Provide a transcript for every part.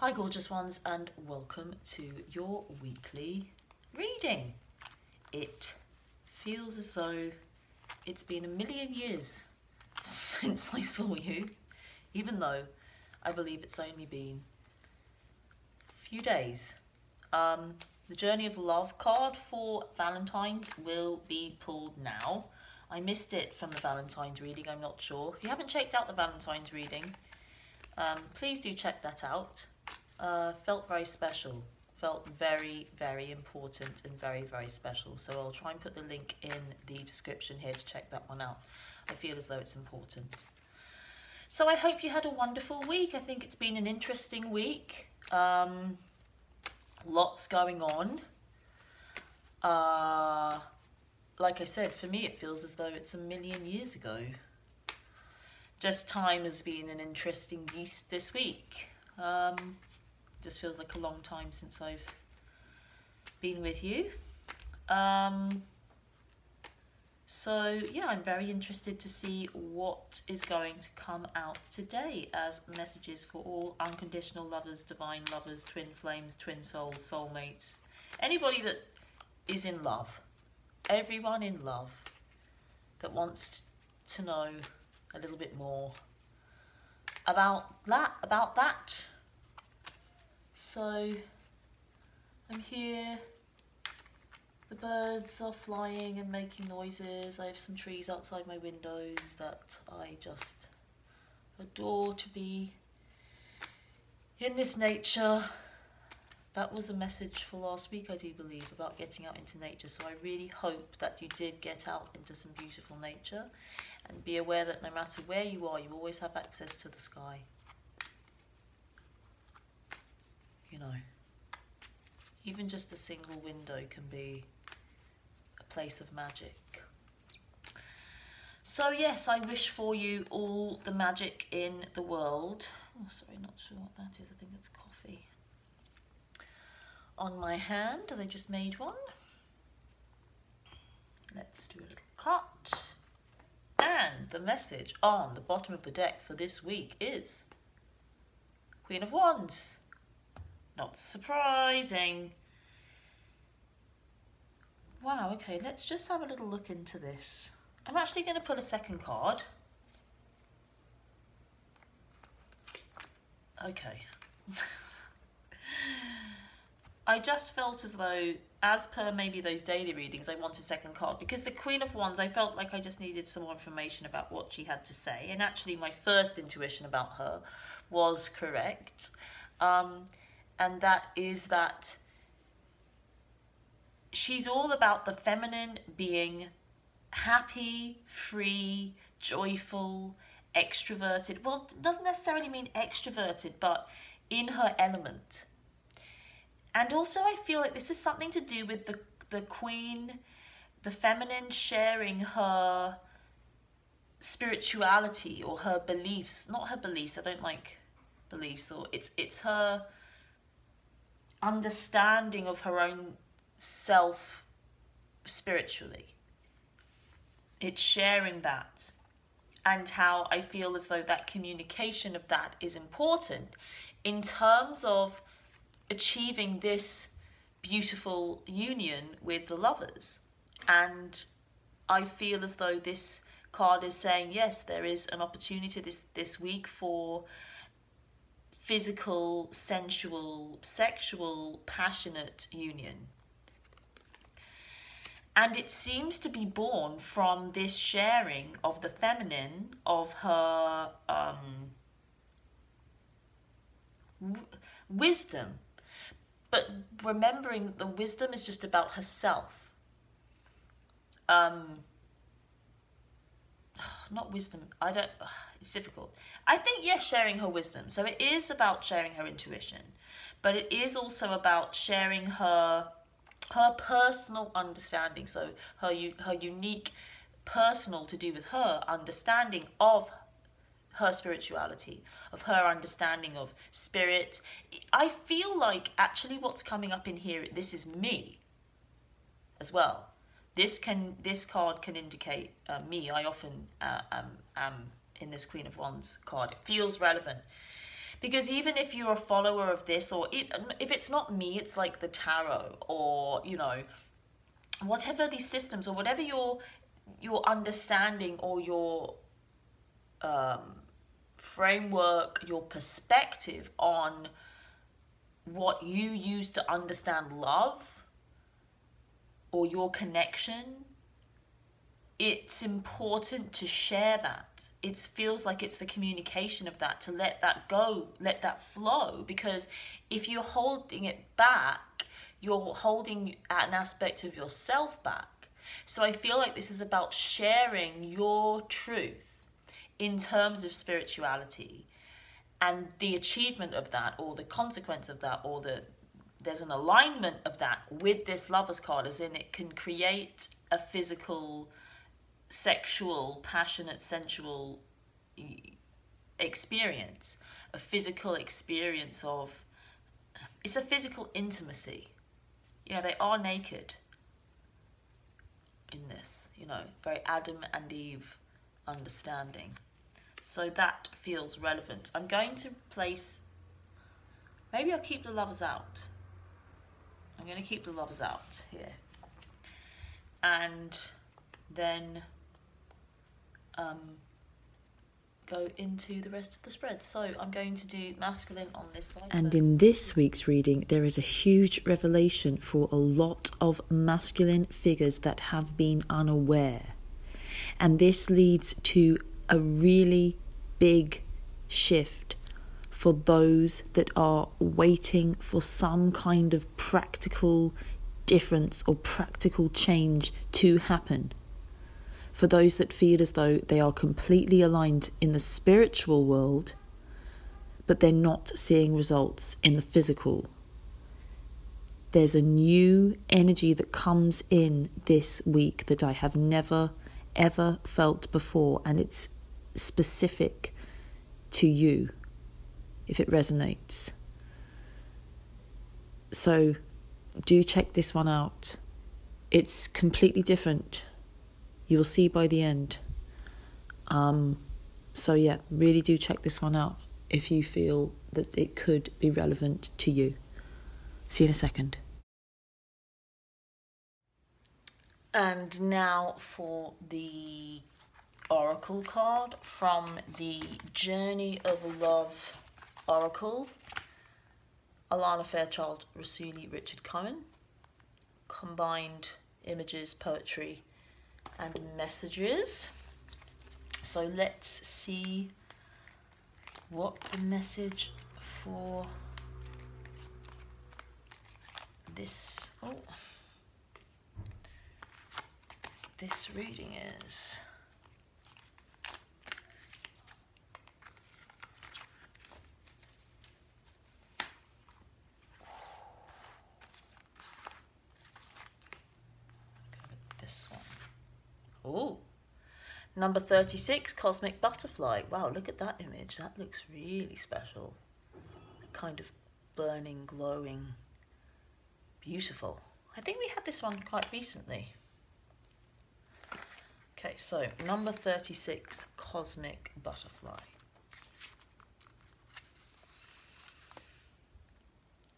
Hi gorgeous ones, and welcome to your weekly reading. It feels as though it's been a million years since I saw you, even though I believe it's only been a few days. The Journey of Love card for Valentine's will be pulled now. I missed it from the Valentine's reading, I'm not sure. If you haven't checked out the Valentine's reading, please do check that out. Felt very special, felt very, very important and very, very special. So I'll try and put the link in the description here to check that one out. I feel as though it's important. So I hope you had a wonderful week. I think it's been an interesting week. Lots going on. Like I said, for me it feels as though it's a million years ago. Just time has been an interesting beast this week. Just feels like a long time since I've been with you. So yeah, I'm very interested to see what is going to come out today as messages for all unconditional lovers, divine lovers, twin flames, twin souls, soulmates, anybody that is in love, everyone in love that wants to know a little bit more about that. So I'm here, the birds are flying and making noises. I have some trees outside my windows that I just adore to be in this nature. That was a message for last week, I do believe, about getting out into nature. So I really hope that you did get out into some beautiful nature, and be aware that no matter where you are, you always have access to the sky. You know, even just a single window can be a place of magic. So yes, I wish for you all the magic in the world. Oh, sorry, not sure what that is. I think it's coffee on my hand. I just made one. Let's do a little cut. And the message on the bottom of the deck for this week is Queen of Wands. Not surprising. Wow, okay, let's just have a little look into this. I'm actually going to put a second card. Okay. I just felt as though, as per maybe those daily readings, I wanted a second card, because the Queen of Wands, I felt like I just needed some more information about what she had to say. And actually my first intuition about her was correct. And that is that she's all about the feminine being happy, free, joyful, extroverted. Well, it doesn't necessarily mean extroverted, but in her element. And also I feel like this is something to do with the queen, the feminine sharing her spirituality or her beliefs. Not her beliefs, I don't like beliefs, or it's her understanding of her own self spiritually. It's sharing that, and how I feel as though that communication of that is important in terms of achieving this beautiful union with the lovers. And I feel as though this card is saying, yes, there is an opportunity this week for physical, sensual, sexual, passionate union. And it seems to be born from this sharing of the feminine, of her wisdom. But remembering that the wisdom is just about herself. Not wisdom, it's difficult. I think, yes, sharing her wisdom. So it is about sharing her intuition, but it is also about sharing her personal understanding. So her unique personal, to do with her understanding of her spirituality, of her understanding of spirit. I feel like actually what's coming up in here, this is me as well. This card can indicate me. I often am in this Queen of Wands card. It feels relevant Because even if you're a follower of this, or if it's not me, it's like the tarot, or, you know, whatever these systems, or whatever your understanding, or your framework, your perspective on what you use to understand love or your connection, it's important to share that. It feels like it's the communication of that, to let that go, let that flow. Because if you're holding it back, you're holding an aspect of yourself back. So I feel like this is about sharing your truth in terms of spirituality, and the achievement of that, or the consequence of that, or there's an alignment of that with this Lovers card, as in it can create a physical, sexual, passionate, sensual experience, a physical experience of, it's a physical intimacy. You know, they are naked in this, you know, very Adam and Eve understanding. So that feels relevant. I'm going to place, maybe I'll keep the Lovers out. I'm going to keep the Lovers out here. And then go into the rest of the spread. So I'm going to do masculine on this side. And in this week's reading, there is a huge revelation for a lot of masculine figures that have been unaware. And this leads to a really big shift for those that are waiting for some kind of practical difference or practical change to happen. For those that feel as though they are completely aligned in the spiritual world, but they're not seeing results in the physical. There's a new energy that comes in this week that I have never, ever felt before, and it's specific to you, if it resonates. So do check this one out. It's completely different. You will see by the end. So yeah, really do check this one out if you feel that it could be relevant to you. See you in a second. And now for the Oracle card from the Journey of Love Oracle. Alana Fairchild, Rasuli, Richard Cohen. Combined images, poetry and messages. So let's see what the message for this this reading is. Oh, number 36, Cosmic Butterfly. Wow, look at that image. That looks really special. Kind of burning, glowing, beautiful. I think we had this one quite recently. Okay, so number 36, Cosmic Butterfly.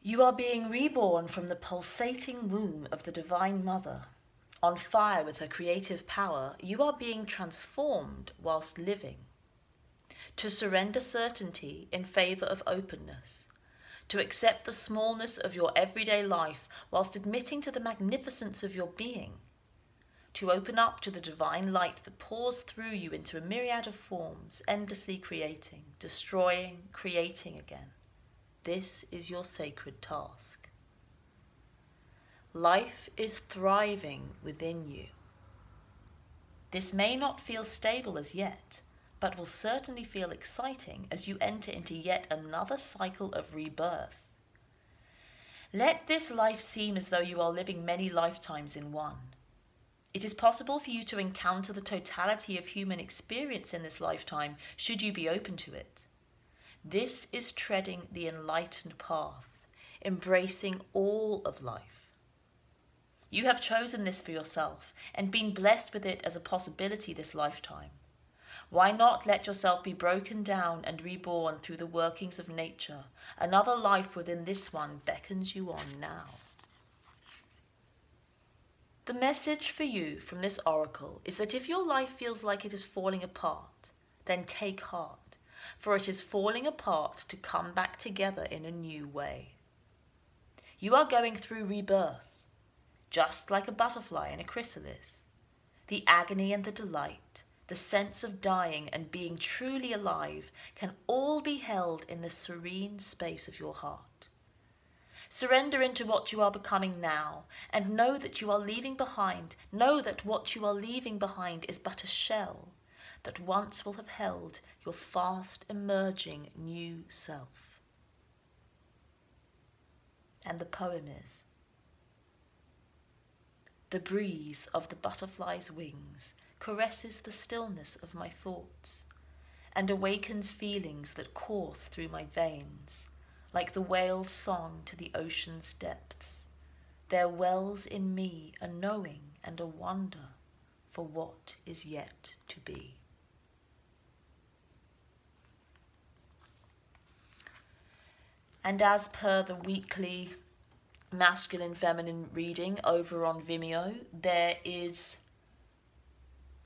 You are being reborn from the pulsating womb of the Divine Mother. On fire with her creative power, you are being transformed whilst living. To surrender certainty in favour of openness. To accept the smallness of your everyday life whilst admitting to the magnificence of your being. To open up to the divine light that pours through you into a myriad of forms, endlessly creating, destroying, creating again. This is your sacred task. Life is thriving within you. This may not feel stable as yet, but will certainly feel exciting as you enter into yet another cycle of rebirth. Let this life seem as though you are living many lifetimes in one. It is possible for you to encounter the totality of human experience in this lifetime, should you be open to it. This is treading the enlightened path, embracing all of life. You have chosen this for yourself and been blessed with it as a possibility this lifetime. Why not let yourself be broken down and reborn through the workings of nature? Another life within this one beckons you on now. The message for you from this oracle is that if your life feels like it is falling apart, then take heart, for it is falling apart to come back together in a new way. You are going through rebirth, just like a butterfly in a chrysalis. The agony and the delight, the sense of dying and being truly alive can all be held in the serene space of your heart. Surrender into what you are becoming now, and know that you are leaving behind. Know that what you are leaving behind is but a shell that once will have held your fast emerging new self. And the poem is: the breeze of the butterfly's wings caresses the stillness of my thoughts and awakens feelings that course through my veins. Like the whale's song to the ocean's depths, there wells in me a knowing and a wonder for what is yet to be. And as per the weekly masculine feminine reading over on Vimeo, there is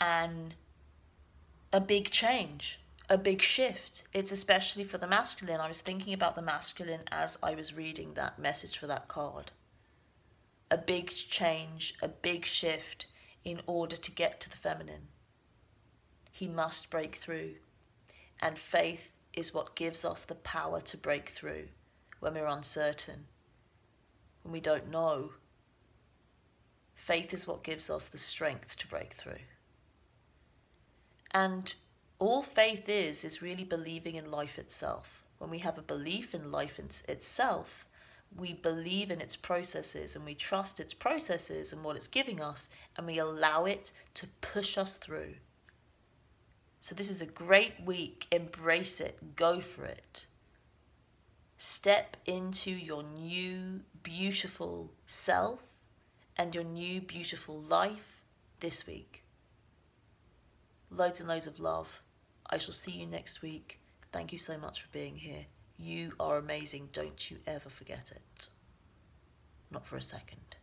a big change, a big shift. It's especially for the masculine. I was thinking about the masculine as I was reading that message for that card. A big change, a big shift in order to get to the feminine. He must break through, and faith is what gives us the power to break through when we're uncertain, when we don't know. Faith is what gives us the strength to break through. And all faith is really believing in life itself. When we have a belief in life itself, we believe in its processes and we trust its processes and what it's giving us, and we allow it to push us through. So this is a great week. Embrace it. Go for it. Step into your new beautiful self and your new beautiful life this week. Loads and loads of love. I shall see you next week. Thank you so much for being here. You are amazing. Don't you ever forget it. Not for a second.